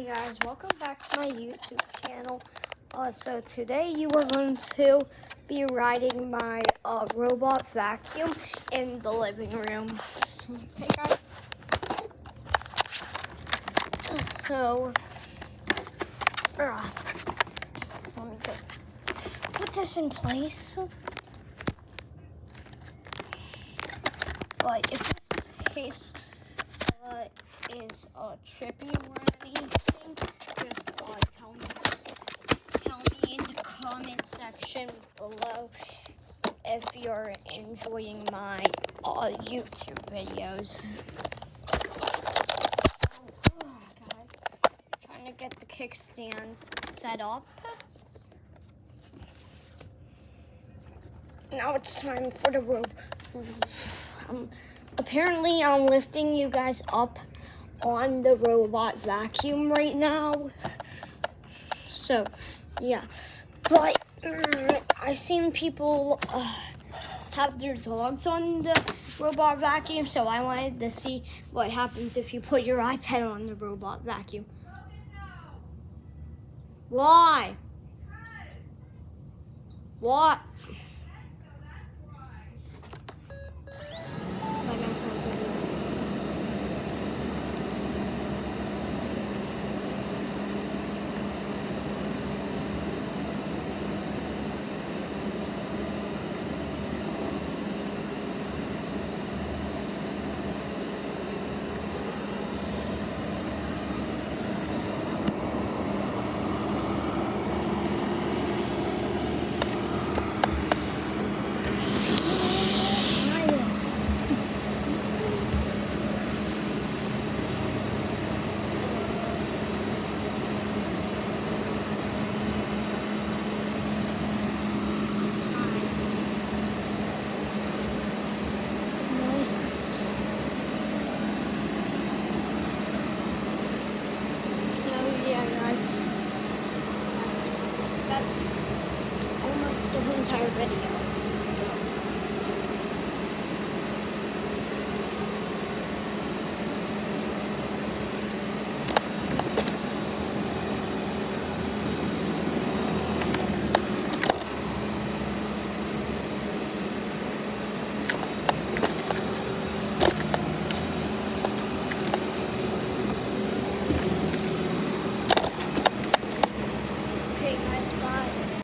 Hey guys, welcome back to my YouTube channel. So today you are going to be riding my robot vacuum in the living room. Okay guys? So, let me just put this in place. But if this case is trippy or anything, just tell me in the comment section below if you're enjoying my YouTube videos. So, guys, trying to get the kickstand set up. Now it's time for the rope. Apparently I'm lifting you guys up on the robot vacuum right now. So, yeah. But I've seen people have their dogs on the robot vacuum, so I wanted to see what happens if you put your iPad on the robot vacuum. Why? What? That's almost the whole entire video.